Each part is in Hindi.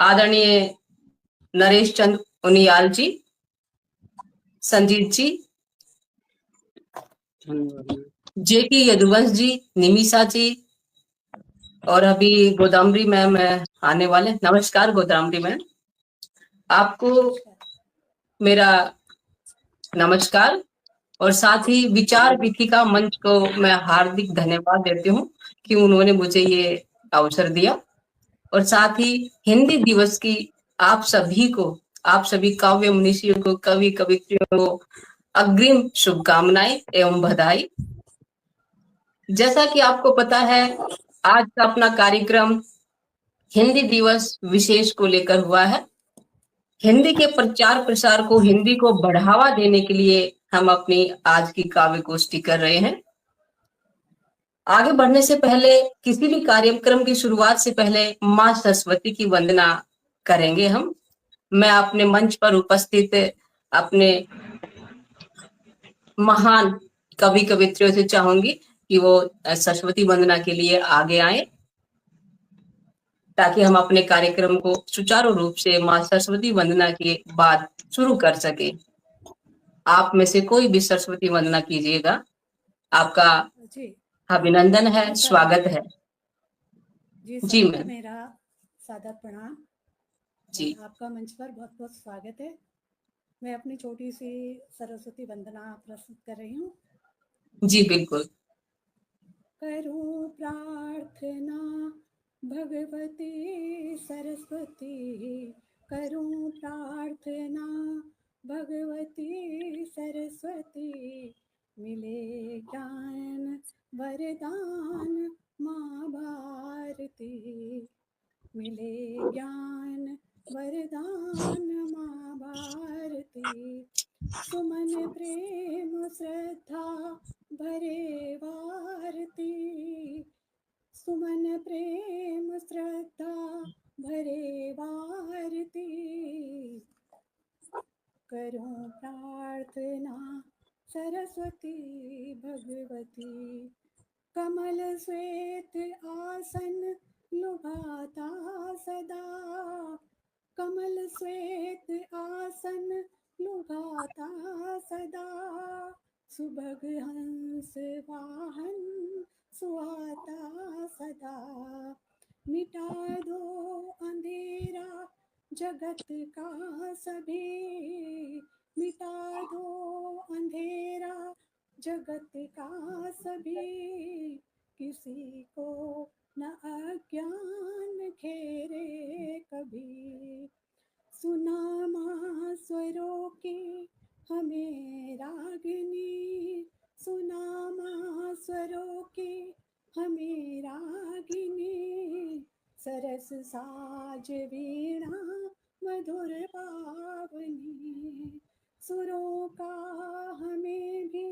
आदरणीय नरेश चंद उनियाल जी, संजीत जी, जेपी यदुवंश जी, निमिषा जी और अभी गोदामरी मैम आने वाले। नमस्कार गोदामरी मैम, आपको मेरा नमस्कार और साथ ही विचार विथिका मंच को मैं हार्दिक धन्यवाद देती हूँ कि उन्होंने मुझे ये अवसर दिया। और साथ ही हिंदी दिवस की आप सभी को, आप सभी काव्य मनीषियों को, कवि कवित्रियों को अग्रिम शुभकामनाएं एवं बधाई। जैसा कि आपको पता है, आज का अपना कार्यक्रम हिंदी दिवस विशेष को लेकर हुआ है। हिंदी के प्रचार प्रसार को, हिंदी को बढ़ावा देने के लिए हम अपनी आज की काव्य गोष्ठी कर रहे हैं। आगे बढ़ने से पहले, किसी भी कार्यक्रम की शुरुआत से पहले माँ सरस्वती की वंदना करेंगे हम। मैं अपने मंच पर उपस्थित अपने महान कवि कवित्रियों से चाहूंगी कि वो सरस्वती वंदना के लिए आगे आए, ताकि हम अपने कार्यक्रम को सुचारू रूप से माँ सरस्वती वंदना के बाद शुरू कर सके। आप में से कोई भी सरस्वती वंदना कीजिएगा। आपका अभिनंदन है, स्वागत है। जी मैम। मेरा सादर प्रणाम जी। आपका मंच पर बहुत बहुत स्वागत है। मैं अपनी छोटी सी सरस्वती वंदना प्रस्तुत कर रही हूँ। जी बिल्कुल। करूँ प्रार्थना भगवती सरस्वती, करूँ प्रार्थना भगवती सरस्वती, मिले ज्ञान वरदान माँ भारती, मिले ज्ञान वरदान माँ भारती, सुमन प्रेम श्रद्धा भरे वारती, सुमन प्रेम श्रद्धा भरे वारती, करूं प्रार्थना सरस्वती भगवती, कमल श्वेत आसन लुभाता सदा, कमल श्वेत आसन लुभाता सदा, सुभग हंस वाहन सुहाता सदा, मिटा दो अंधेरा जगत का सभी, मिटा दो अंधेरा जगत का सभी, किसी को न अज्ञान घेरे कभी, सुना माँ स्वरों की हमें रागिनी, सुना माँ स्वरों की हमें रागिनी, सरस साज वीणा मधुर पावनी, सुरों का हमें भी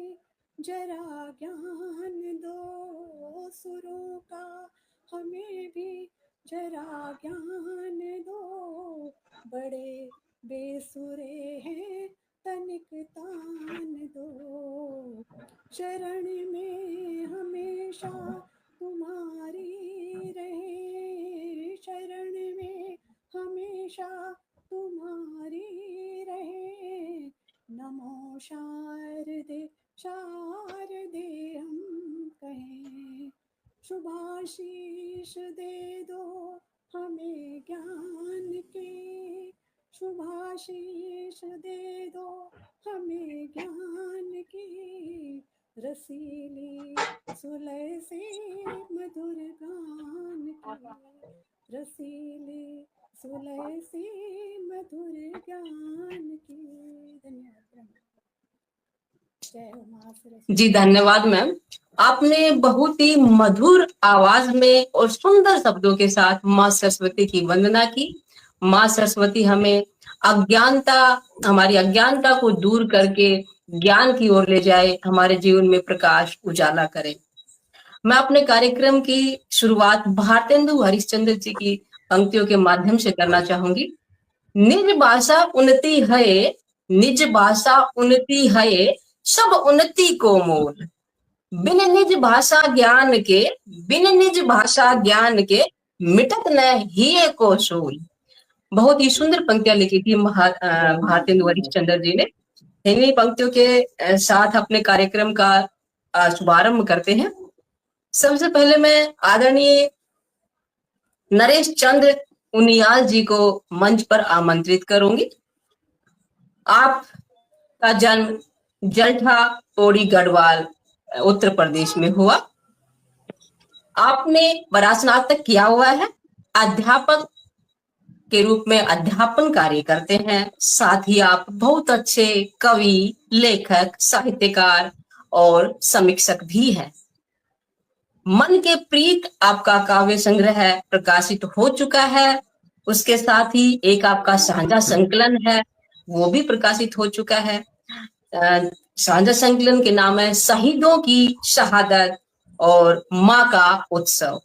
जरा ज्ञान दो, सुरों का हमें भी जरा ज्ञान दो, बड़े बेसुरे हैं तनिक तान दो, शरण में हमेशा तुम्हारी रहे, शरण में हमेशा तुम्हारी रहे, नमो शारदे शारदे हम कहें, शुभाशीष दे दो हमें ज्ञान के, शुभाशीष दे दो हमें ज्ञान की, रसीली सुलह से मधुर गान की, रसीली सुलह से मधुर ज्ञान की। धन्यवाद। जय हो माँ सरस्वती। जी धन्यवाद मैम। आपने बहुत ही मधुर आवाज में और सुंदर शब्दों के साथ माँ सरस्वती की वंदना की। माँ सरस्वती हमें अज्ञानता, हमारी अज्ञानता को दूर करके ज्ञान की ओर ले जाए, हमारे जीवन में प्रकाश उजाला करे। मैं अपने कार्यक्रम की शुरुआत भारतेंदु हरिश्चंद्र जी की पंक्तियों के माध्यम से करना चाहूंगी। निज भाषा उन्नति है, निज भाषा उन्नति है, सब उन्नति को मोल, बिन निज भाषा ज्ञान के, बिन निज भाषा ज्ञान के, मिटत न हिये को सूल। बहुत ही सुंदर पंक्तियां लिखी थी भारतेंदु हरिश्चंद्र जी ने। इन्हीं पंक्तियों के साथ अपने कार्यक्रम का शुभारंभ करते हैं। सबसे पहले मैं आदरणीय नरेश चंद्र उनियाल जी को मंच पर आमंत्रित करूंगी। आपका जन्म जलठा पौड़ी गढ़वाल उत्तर प्रदेश में हुआ। आपने स्नातक किया हुआ है। अध्यापक के रूप में अध्यापन कार्य करते हैं। साथ ही आप बहुत अच्छे कवि, लेखक, साहित्यकार और समीक्षक भी हैं। मन के प्रीत आपका काव्य संग्रह प्रकाशित हो चुका है। उसके साथ ही एक आपका साझा संकलन है, वो भी प्रकाशित हो चुका है। साझा संकलन के नाम है शहीदों की शहादत और माँ का उत्सव।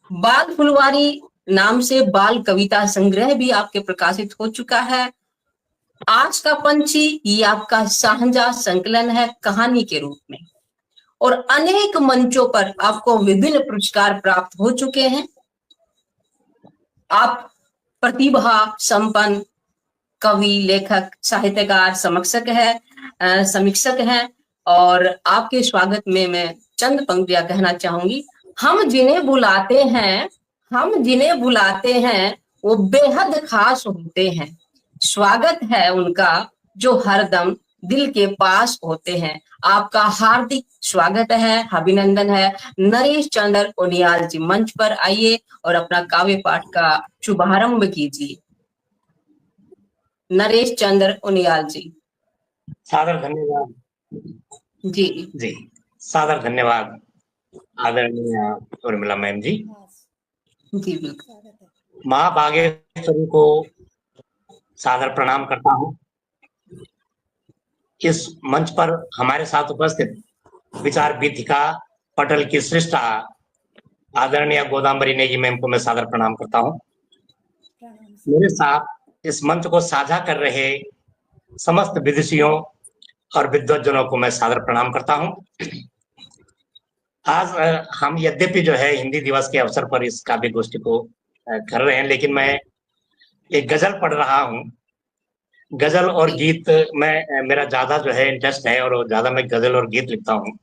बाल फुलवारी नाम से बाल कविता संग्रह भी आपके प्रकाशित हो चुका है। आज का पंछी ये आपका साझा संकलन है कहानी के रूप में, और अनेक मंचों पर आपको विभिन्न पुरस्कार प्राप्त हो चुके हैं। आप प्रतिभा संपन्न कवि, लेखक, साहित्यकार, समीक्षक हैं। और आपके स्वागत में मैं चंद पंक्तियां कहना चाहूंगी। हम जिन्हें बुलाते हैं वो बेहद खास होते हैं। स्वागत है उनका जो हरदम दिल के पास होते हैं। आपका हार्दिक स्वागत है, अभिनंदन है। नरेश चंद्र उनियाल जी मंच पर आइए और अपना काव्य पाठ का शुभारंभ कीजिए। नरेश चंद्र उनियाल जी। सादर धन्यवाद जी जी, सादर धन्यवाद आदरणीय उर्मिला मैम जी। जी बिल्कुल। माँ बागेश्वरी को सादर प्रणाम करता हूँ। इस मंच पर हमारे साथ उपस्थित विचार वीथिका पटल की श्रेष्ठा आदरणीय गोदाम्बरी नेगी मैम को मैं सादर प्रणाम करता हूँ। मेरे साथ इस मंच को साझा कर रहे समस्त विदुषियों और विद्वज्जनों को मैं सादर प्रणाम करता हूँ। आज हम यद्यपि जो है हिंदी दिवस के अवसर पर इस काव्य गोष्ठी को कर रहे हैं, लेकिन मैं एक गजल पढ़ रहा हूँ। गजल और गीत में मेरा ज्यादा जो है इंटरेस्ट है और ज्यादा मैं गजल और गीत लिखता हूँ,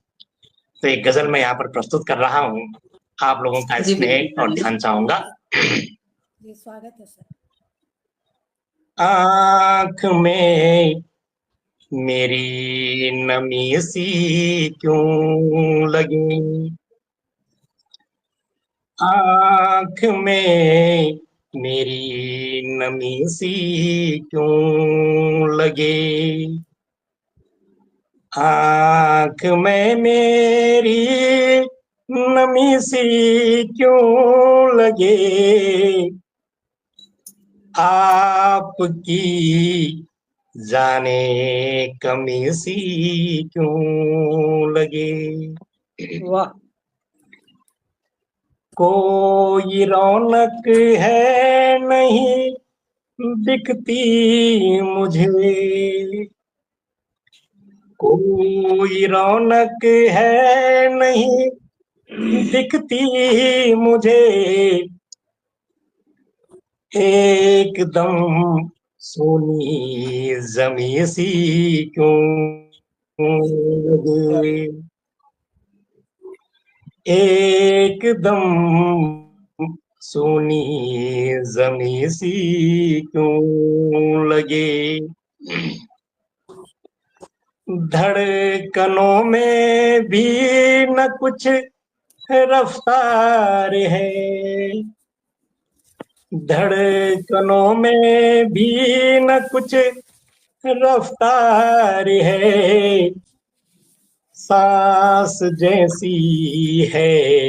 तो एक गजल मैं यहाँ पर प्रस्तुत कर रहा हूँ। आप लोगों का स्नेह और ध्यान चाहूंगा। स्वागत है सर। आँख में मेरी नमी सी क्यों लगी, आँख में मेरी नमी सी क्यों लगे, आँख में मेरी नमी सी क्यों लगे, आपकी जाने कमी सी क्यों लगे। वाह। कोई रौनक है नहीं दिखती मुझे, कोई रौनक है नहीं दिखती मुझे, एकदम सोनी जमी सी क्यों लगे, एकदम सोनी जमी सी क्यों लगे, धड़कनों में भी न कुछ रफ्तार है, धड़कनों में भी न कुछ रफ्तार है, सांस जैसी है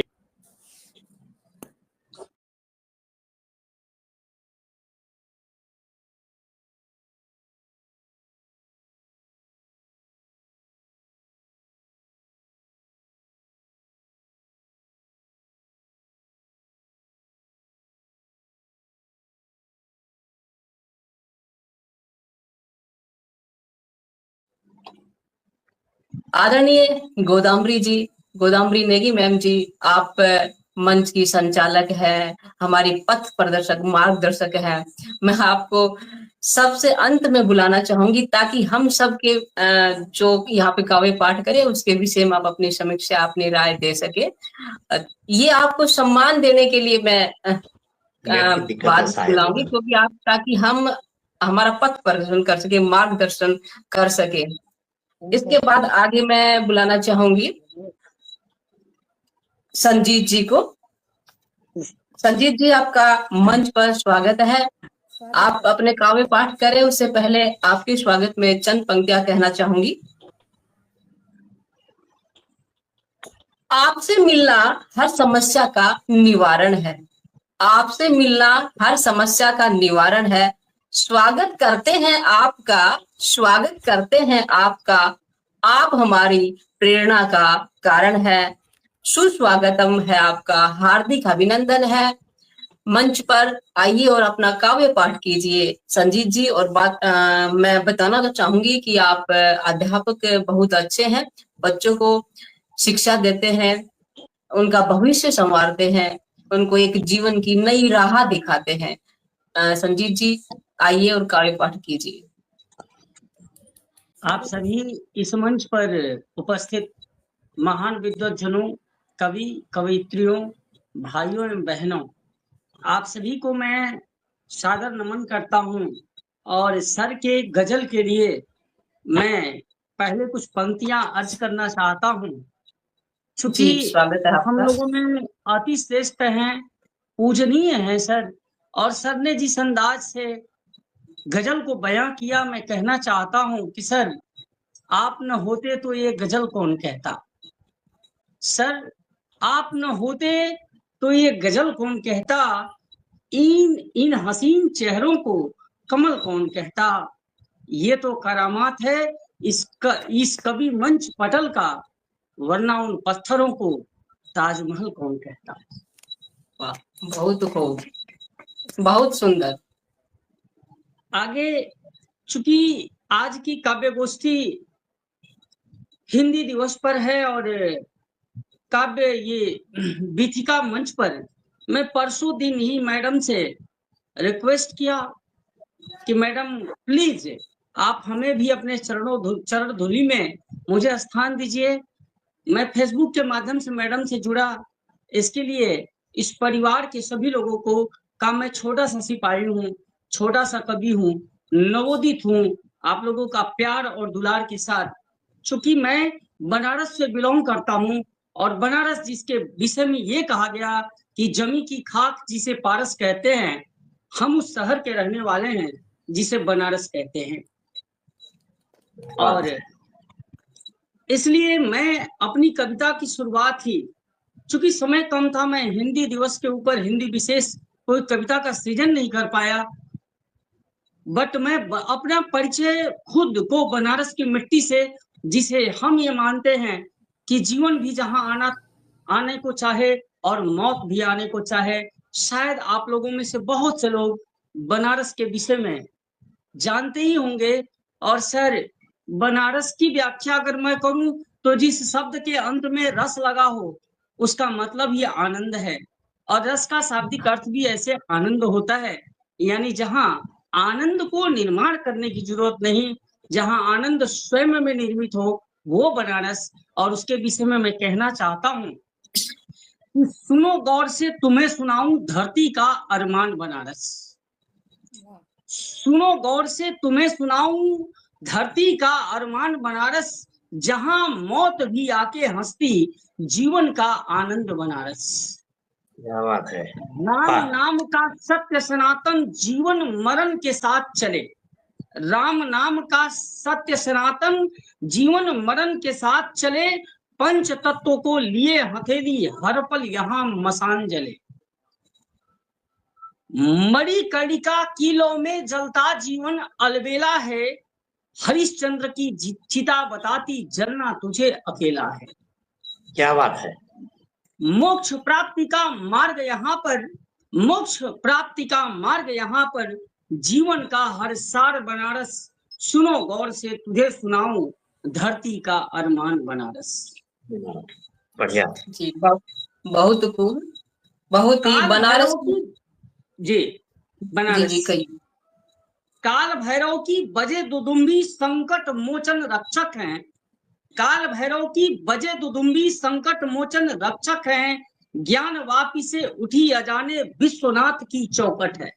आदरणीय गोदाम्बरी जी, गोदाम्बरी नेगी मैम जी, आप मंच की संचालक है, हमारी पथ प्रदर्शक मार्गदर्शक है, मैं आपको सबसे अंत में बुलाना चाहूंगी ताकि हम सब के जो यहाँ पे काव्य पाठ करें उसके विषय में आप अपनी समीक्षा अपनी राय दे सके। ये आपको सम्मान देने के लिए मैं बाद में बुलाऊंगी, क्योंकि आप ताकि हम हमारा पथ प्रदर्शन कर सके, मार्गदर्शन कर सके। इसके बाद आगे मैं बुलाना चाहूंगी संजीत जी को। संजीत जी, आपका मंच पर स्वागत है। आप अपने काव्य पाठ करें उससे पहले आपके स्वागत में चंद पंक्तियां कहना चाहूंगी। आपसे मिलना हर समस्या का निवारण है, आपसे मिलना हर समस्या का निवारण है। स्वागत करते हैं आपका, स्वागत करते हैं आपका, आप हमारी प्रेरणा का कारण है। सुस्वागतम है आपका, हार्दिक अभिनंदन है। मंच पर आइए और अपना काव्य पाठ कीजिए संजीत जी। और मैं बताना चाहूंगी कि आप अध्यापक बहुत अच्छे हैं, बच्चों को शिक्षा देते हैं, उनका भविष्य संवारते हैं, उनको एक जीवन की नई राह दिखाते हैं। संजीत जी आइए और काव्य पाठ कीजिए। आप सभी इस मंच पर उपस्थित महान विद्वज्जनों, कवि कवयित्रियों, भाइयों एवं बहनों, आप सभी को मैं सादर नमन करता हूं। और सर के गजल के लिए मैं पहले कुछ पंक्तियां अर्ज करना चाहता हूं। चूंकि हम लोगों में अति श्रेष्ठ हैं, पूजनीय हैं सर, और सर ने जिस अंदाज से गजल को बयां किया, मैं कहना चाहता हूं कि सर आप न होते तो ये गजल कौन कहता। सर आप न होते तो ये गजल कौन कहता, इन हसीन चेहरों को कमल कौन कहता। ये तो करामात है इस कवि मंच पटल का, वरना उन पत्थरों को ताजमहल कौन कहता। वाह, बहुत खूब, बहुत सुंदर। आगे चूंकि आज की काव्य गोष्ठी हिंदी दिवस पर है और काव्य ये बीथिका मंच पर मैं परसों दिन ही मैडम से रिक्वेस्ट किया कि मैडम प्लीज आप हमें भी अपने चरण धूलि में मुझे स्थान दीजिए। मैं फेसबुक के माध्यम से मैडम से जुड़ा, इसके लिए इस परिवार के सभी लोगों को का मैं छोटा सा सिपाही हूँ, छोटा सा कवि हूँ, नवोदित हूँ, आप लोगों का प्यार और दुलार के साथ। चूंकि मैं बनारस से बिलोंग करता हूँ और बनारस जिसके विषय में ये कहा गया कि जमी की खाक जिसे पारस कहते हैं, हम उस शहर के रहने वाले हैं जिसे बनारस कहते हैं। और इसलिए मैं अपनी कविता की शुरुआत ही, चूंकि समय कम था, मैं हिंदी दिवस के ऊपर हिंदी विशेष कोई कविता का सृजन नहीं कर पाया, बट मैं अपना परिचय खुद को बनारस की मिट्टी से, जिसे हम ये मानते हैं कि जीवन भी जहां आने को चाहे और मौत भी आने को चाहे। शायद आप लोगों में से बहुत से लोग बनारस के विषय में जानते ही होंगे। और सर बनारस की व्याख्या अगर मैं करूं तो जिस शब्द के अंत में रस लगा हो उसका मतलब ये आनंद है। और रस का शाब्दिक अर्थ भी ऐसे आनंद होता है, यानी जहां आनंद को निर्माण करने की जरूरत नहीं, जहां आनंद स्वयं में निर्मित हो, वो बनारस। और उसके विषय में मैं कहना चाहता हूं, सुनो गौर से तुम्हें सुनाऊं धरती का अरमान बनारस। सुनो गौर से तुम्हें सुनाऊं धरती का अरमान बनारस, जहां मौत भी आके हंसती जीवन का आनंद बनारस। क्या बात है। नाम का सत्य सनातन जीवन मरण के साथ चले, राम नाम का सत्य सनातन जीवन मरण के साथ चले, पंच तत्वों को लिए हथेली हर पल यहाँ मसान जले। मणि कणिका किलो में जलता जीवन अलबेला है, हरिश्चंद्र की चिता बताती जलना तुझे अकेला है। क्या बात है। मोक्ष प्राप्ति का मार्ग यहाँ पर, मोक्ष प्राप्ति का मार्ग यहाँ पर, जीवन का हर सार बनारस, सुनो गौर से तुझे सुनाऊं धरती का अरमान बनारस। बढ़िया जी, बहुत खूब। बहुत ही बनारस जी बनारस जी कहिए। काल भैरव की बजे दुदुम्बी संकट मोचन रक्षक हैं। काल भैरव की बजे दुदुम्बी संकट मोचन रक्षक हैं। ज्ञान वापी से उठी अजाने विश्वनाथ की चौकट है।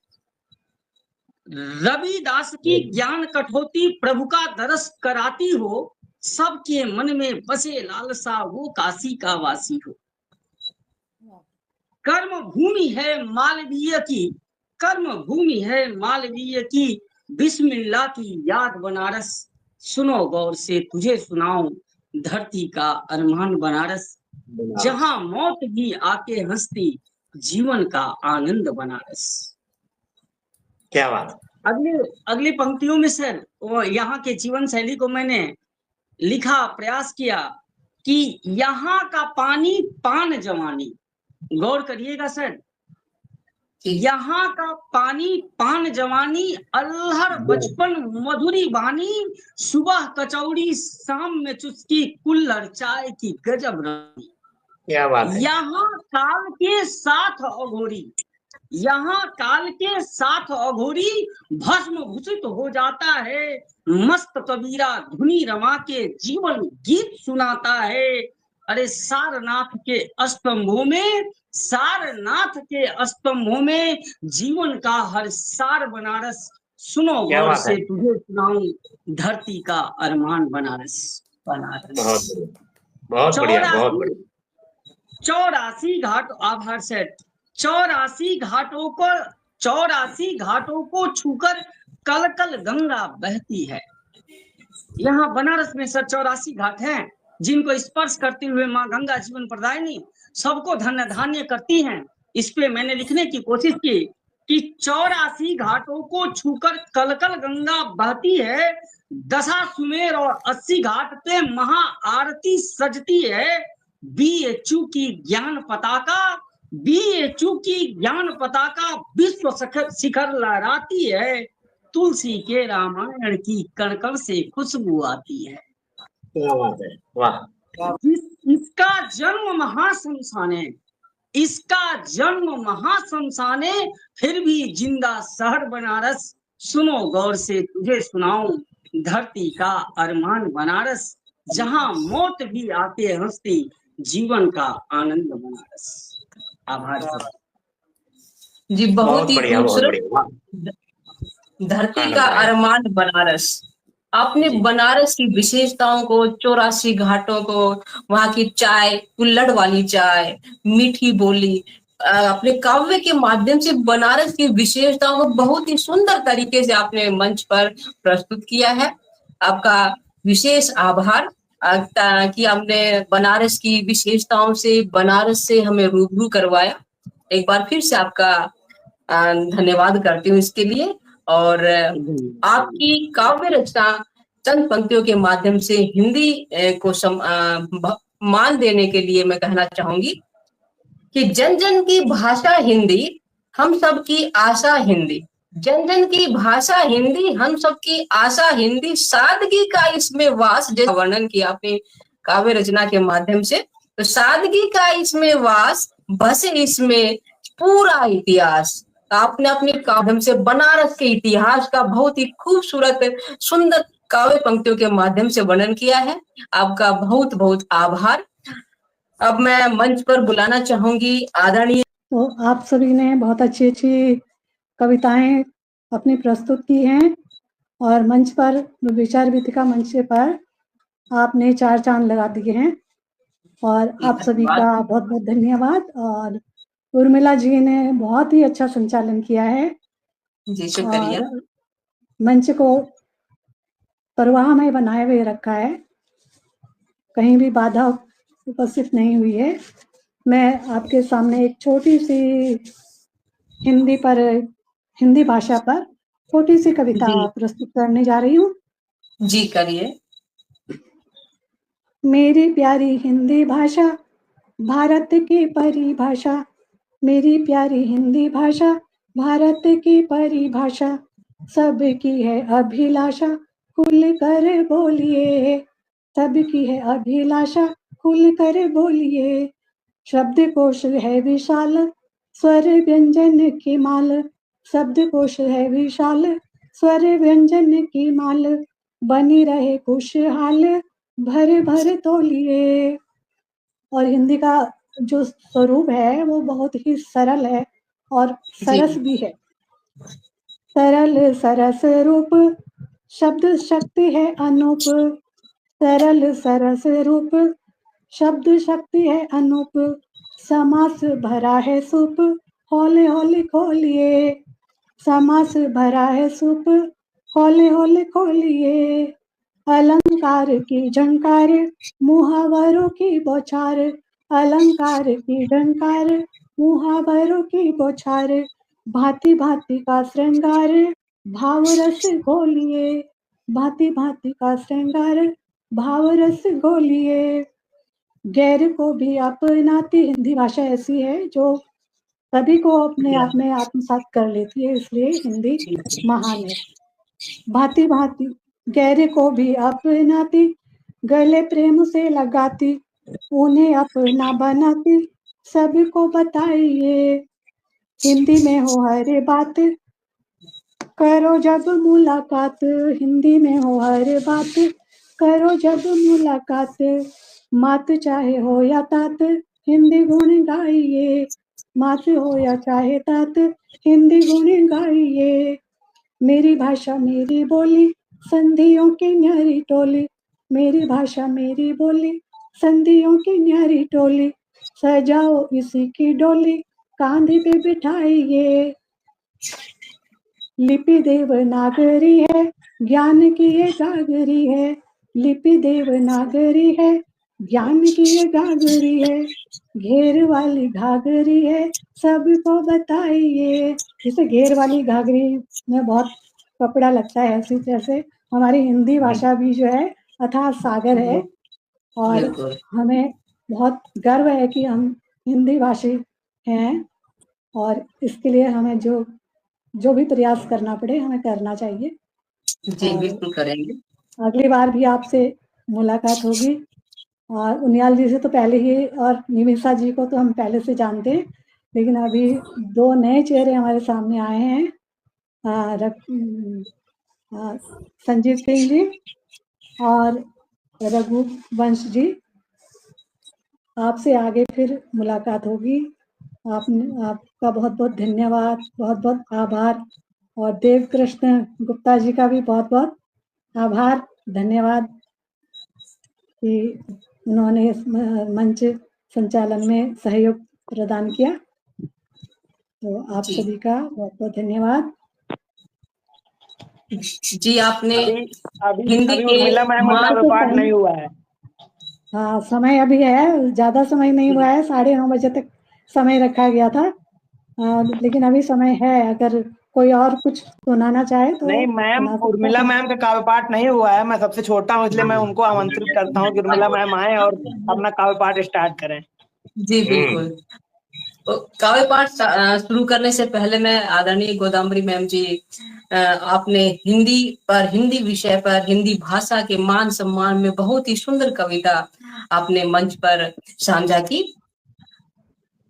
रविदास की ज्ञान कठौती प्रभु का दरस कराती हो। सबके मन में बसे लालसा वो काशी का वासी हो। कर्म भूमि है मालवीय की, कर्म भूमि है मालवीय की, बिस्मिल्लाह की याद बनारस। सुनो गौर से तुझे सुनाऊं धरती का अरमान बनारस। जहां मौत भी आके हंसती जीवन का आनंद बनारस। क्या बात। अगली पंक्तियों में सर वो यहाँ के जीवन शैली को मैंने लिखा, प्रयास किया कि यहाँ का पानी पान जवानी। गौर करिएगा सर, यहाँ का पानी पान जवानी, अल्हड़ बचपन मधुरी बानी, सुबह कचौड़ी शाम में चुस्की, कुल्हड़ चाय की गजब रानी। क्या बात है। यहाँ काल के साथ अघोरी, यहाँ काल के साथ अघोरी भस्म भूषित हो जाता है। मस्त कबीरा धुनी रमा के जीवन गीत सुनाता है। अरे सारनाथ के स्तंभों में, सारनाथ के स्तंभों में जीवन का हर सार बनारस। सुनो गौर से तुझे सुनाऊं धरती का अरमान बनारस। बनारस बहुत बढ़िया, बहुत बढ़िया। 84 घाट, आभार सेठ। 84 घाटों को छूकर कल कल गंगा बहती है। यहाँ बनारस में सर 84 घाट हैं जिनको स्पर्श करते हुए माँ गंगा जीवन प्रदायिनी सबको धन्य धान्य करती हैं। इस पे मैंने लिखने की कोशिश की कि 84 घाटों को छूकर कल कल गंगा बहती है। दशा सुमेर और 80 घाट पे महा आरती सजती है। BHU की ज्ञान पताका, BHU की ज्ञान पताका विश्व शिखर लहराती है। तुलसी के रामायण की कण कण से खुशबू आती है। क्या बात है, वाह। इसका जन्म महाशमशाने, इसका जन्म महाशमशाने, फिर भी जिंदा शहर बनारस। सुनो गौर से तुझे सुनाऊं धरती का अरमान बनारस। जहां मौत भी आके हंसती जीवन का आनंद बनारस। आभार जी, बहुत ही खूबसूरत धरती का अरमान बनारस। आपने बनारस की विशेषताओं को, 84 घाटों को, वहाँ की चाय, कुल्हड़ वाली चाय, मीठी बोली, अपने काव्य के माध्यम से बनारस की विशेषताओं को बहुत ही सुंदर तरीके से आपने मंच पर प्रस्तुत किया है। आपका विशेष आभार कि आपने बनारस की विशेषताओं से, बनारस से हमें रूबरू करवाया। एक बार फिर से आपका धन्यवाद करती हूँ इसके लिए। और आपकी काव्य रचना चंद पंक्तियों के माध्यम से हिंदी को मान देने के लिए मैं कहना चाहूंगी कि जन जन की भाषा हिंदी, हम सब की आशा हिंदी। जन जन की भाषा हिंदी, हम सब की आशा हिंदी। सादगी का इसमें वास, जैसा वर्णन किया आपने काव्य रचना के माध्यम से, तो सादगी का इसमें वास, बसे इसमें पूरा इतिहास। आपने अपने माध्यम से बनारस के इतिहास का बहुत ही खूबसूरत सुंदर काव्य पंक्तियों के माध्यम से वर्णन किया है। आपका बहुत बहुत आभार। अब मैं मंच पर बुलाना चाहूंगी आदरणीय। तो आप सभी ने बहुत अच्छी अच्छी कविताएं अपनी प्रस्तुत की हैं और मंच पर, विचार वीथिका मंच पर आपने 4 चांद लगा दिए हैं और आप सभी का बहुत बहुत धन्यवाद। और उर्मिला जी ने बहुत ही अच्छा संचालन किया है जी, शुक्रिया। मंच को प्रवाह में बनाए हुए रखा है, कहीं भी बाधा उपस्थित नहीं हुई है। मैं आपके सामने एक छोटी सी हिंदी भाषा पर छोटी सी कविता प्रस्तुत करने जा रही हूँ। जी करिए। मेरी प्यारी हिंदी भाषा भारत की परिभाषा, मेरी प्यारी हिंदी भाषा भारत की परिभाषा, सबकी है अभिलाषा खुल कर बोलिए, सबकी है अभिलाषा खुल कर बोलिए। शब्दकोश है विशाल स्वर व्यंजन की माल, शब्दकोश है विशाल, स्वर व्यंजन की माल, बनी रहे खुशहाल, भर भर तोलिए। और हिंदी का जो स्वरूप है वो बहुत ही सरल है और सरस भी है। सरल सरस रूप, शब्द शक्ति है अनूप, सरल सरस रूप, शब्द शक्ति है अनूप, समास भरा है सूप, हौले हौले खोलिए, समास भरा है सूप, हौले हौले खोलिए। अलंकार की झंकार, मुहावरों की बौछार, अलंकार की झंकार, मुहावरों की बौछार, भांति भांति का श्रृंगार, भाव रस घोलिए, भांति भांति का श्रृंगार, भाव रस घोलिए। गैर को भी अपनाती, हिंदी भाषा ऐसी है जो सभी को अपने आप में आत्मसात कर लेती है, इसलिए हिंदी महान है। भांति भांति गैर को भी अपनाती, गले प्रेम से लगाती, उन्हें अपना बनाती, सभी को बताइए। हिंदी में हो हर बात, करो जब मुलाकात, हिंदी में हो हर बात, करो जब मुलाकात, मात चाहे हो या तात, हिंदी गुण गाइए, मात हो या चाहे तात, हिंदी गुण गाइए। मेरी भाषा मेरी बोली, संधियों की न्यारी टोली, मेरी भाषा मेरी बोली, संधियों की न्यारी टोली, सजाओ इसी की डोली, कांधे पे बिठाइए। लिपि देवनागरी है, ज्ञान की ये गागरी है, लिपि देवनागरी है, ज्ञान की ये गागरी है, घेर वाली घाघरी है, सबको बताइए। इसे घेर वाली घाघरी में बहुत कपड़ा लगता है, ऐसी जैसे हमारी हिंदी भाषा भी जो है अथाह सागर है और हमें बहुत गर्व है कि हम हिंदी भाषी हैं और इसके लिए हमें जो भी प्रयास करना पड़े हमें करना चाहिए। जी बिल्कुल करेंगे। अगली बार भी आपसे मुलाकात होगी और उनियाल जी से तो पहले ही और निमिषा जी को तो हम पहले से जानते हैं, लेकिन अभी दो नए चेहरे हमारे सामने आए हैं, संजीव सिंह जी और रघुवंश जी। आपसे आगे फिर मुलाकात होगी। आपका बहुत बहुत धन्यवाद, बहुत बहुत आभार और देवकृष्ण गुप्ता जी का भी बहुत बहुत आभार, धन्यवाद कि उन्होंने इस मंच संचालन में सहयोग प्रदान किया। तो आप सभी का बहुत बहुत धन्यवाद। जी आपने अभी उर्मिला मैम का पाठ नहीं हुआ है। हाँ समय अभी है, ज्यादा समय नहीं हुआ है, 9:30 बजे तक समय रखा गया था, लेकिन अभी समय है, अगर कोई और कुछ सुनाना चाहे तो नहीं मैम, उर्मिला मैम का काव्य पाठ नहीं हुआ है, मैं सबसे छोटा हूँ इसलिए मैं उनको आमंत्रित करता हूँ कि उर्मिला मैम आए और अपना काव्य पाठ स्टार्ट करें। जी बिल्कुल। तो काव्य पाठ शुरू करने से पहले मैं आदरणीय गोदावरी मैम जी, आपने हिंदी पर, हिंदी विषय पर, हिंदी भाषा के मान सम्मान में बहुत ही सुंदर कविता आपने मंच पर साझा की,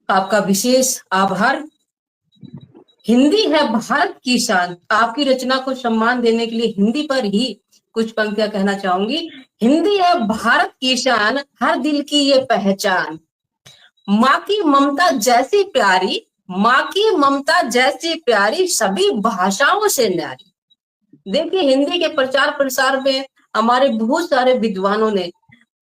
आपका विशेष आभार। हिंदी है भारत की शान, आपकी रचना को सम्मान देने के लिए हिंदी पर ही कुछ पंक्तियां कहना चाहूंगी। हिंदी है भारत की शान, हर दिल की ये पहचान, माँ की ममता जैसी प्यारी, माँ की ममता जैसी प्यारी, सभी भाषाओं से न्यारी। देखिए हिंदी के प्रचार प्रसार में हमारे बहुत सारे विद्वानों ने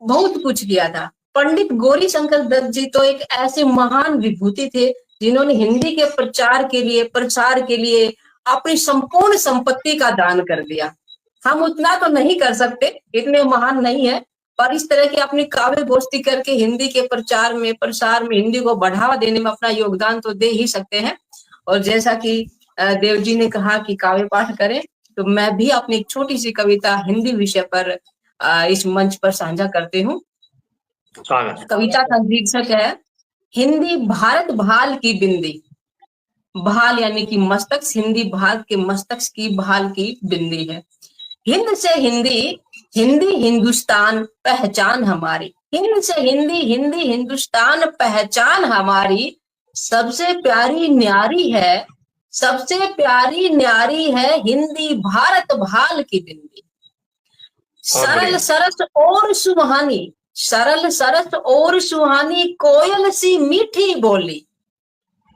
बहुत कुछ किया था। पंडित गौरी शंकर दत्त जी तो एक ऐसे महान विभूति थे जिन्होंने हिंदी के प्रचार के लिए, प्रसार के लिए अपनी संपूर्ण संपत्ति का दान कर दिया। हम उतना तो नहीं कर सकते, इतने महान नहीं है, पर इस तरह की अपनी काव्य गोष्ठी करके हिंदी के प्रचार में, प्रसार में, हिंदी को बढ़ावा देने में अपना योगदान तो दे ही सकते हैं। और जैसा कि देव जी ने कहा कि काव्य पाठ करें, तो मैं भी अपनी एक छोटी सी कविता हिंदी विषय पर इस मंच पर साझा करती हूँ। कविता का शीर्षक है हिंदी भारत भाल की बिंदी। भाल यानी कि मस्तक, हिंदी भारत के मस्तक की भाल की बिंदी है। हिंद से हिंदी, हिंदी हिंदुस्तान पहचान हमारी, हिंद से हिंदी, हिंदी हिंदुस्तान पहचान हमारी, सबसे प्यारी न्यारी है, सबसे प्यारी न्यारी है हिंदी भारत भाल की बिंदी। सरल सरस और सुहानी, सरल सरस और सुहानी कोयल सी मीठी बोली,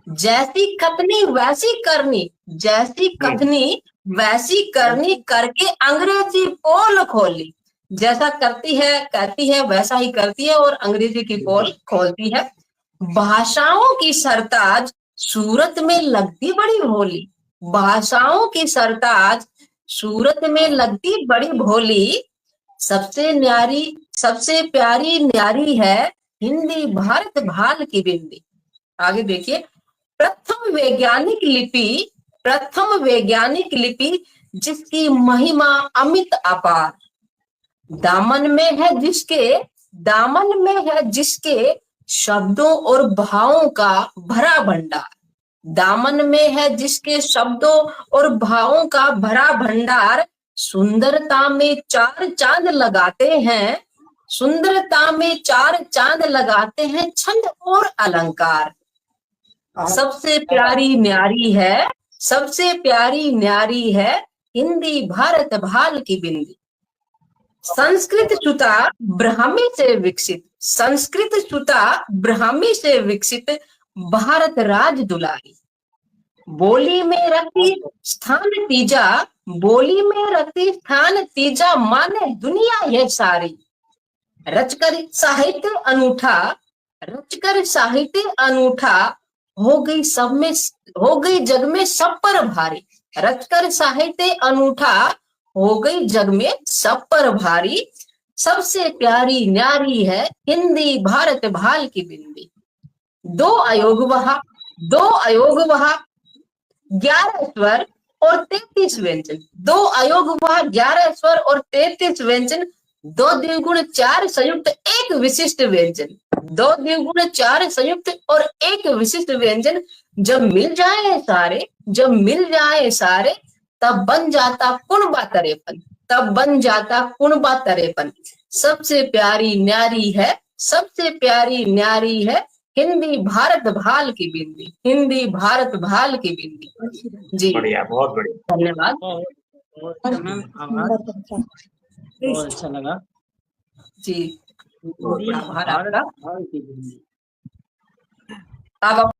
जैसी कथनी वैसी करनी, जैसी कथनी वैसी करनी करके अंग्रेजी पोल खोली। जैसा करती है कहती है वैसा ही करती है और अंग्रेजी की पोल खोलती है। भाषाओं की सरताज सूरत में लगती बड़ी भोली, भाषाओं की सरताज सूरत में लगती बड़ी भोली। सबसे न्यारी सबसे प्यारी न्यारी है हिंदी भारत भाल की बिंदी। आगे देखिए, प्रथम वैज्ञानिक लिपि, प्रथम वैज्ञानिक लिपि जिसकी महिमा अमित अपार, दामन में है जिसके, दामन में है जिसके शब्दों और भावों का भरा भंडार, दामन में है जिसके शब्दों और भावों का भरा भंडार। सुंदरता में चार चांद लगाते हैं, सुंदरता में चार चांद लगाते हैं छंद और अलंकार। सबसे प्यारी न्यारी है, सबसे प्यारी न्यारी है हिंदी भारत भाल की बिंदी। संस्कृत सुता ब्राह्मी से विकसित, संस्कृत सुता ब्राह्मी से विकसित भारत राज दुलारी। बोली में रखती स्थान तीजा, बोली में रखती स्थान तीजा माने दुनिया यह सारी। रचकर साहित्य अनूठा, रचकर साहित्य अनूठा हो गई सब में, हो गई जग में सब पर भारी। रचकर साहित्य अनूठा हो गई जग में सब पर भारी। सबसे प्यारी न्यारी है हिंदी भारत भाल की बिंदी। दो अयोग वहा, दो अयोग वहा 11 स्वर और 33 व्यंजन, दो अयोग वहा 11 स्वर और 33 व्यंजन। दो द्विगुण 4 संयुक्त एक विशिष्ट व्यंजन, दो द्विगुण 4 संयुक्त और एक विशिष्ट व्यंजन। जब मिल जाए सारे, जब मिल जाए सारे तब बन जाता कुणबा तरेपन, तब बन जाता कुणबा तरेपन। सबसे प्यारी न्यारी है, सबसे प्यारी न्यारी है हिंदी भारत भाल की बिंदी, हिंदी भारत भाल की बिंदी। जी बढ़िया, बहुत बढ़िया, धन्यवाद। बहुत अच्छा लगा जी हिंदी भारत भाल की बिंदी। अब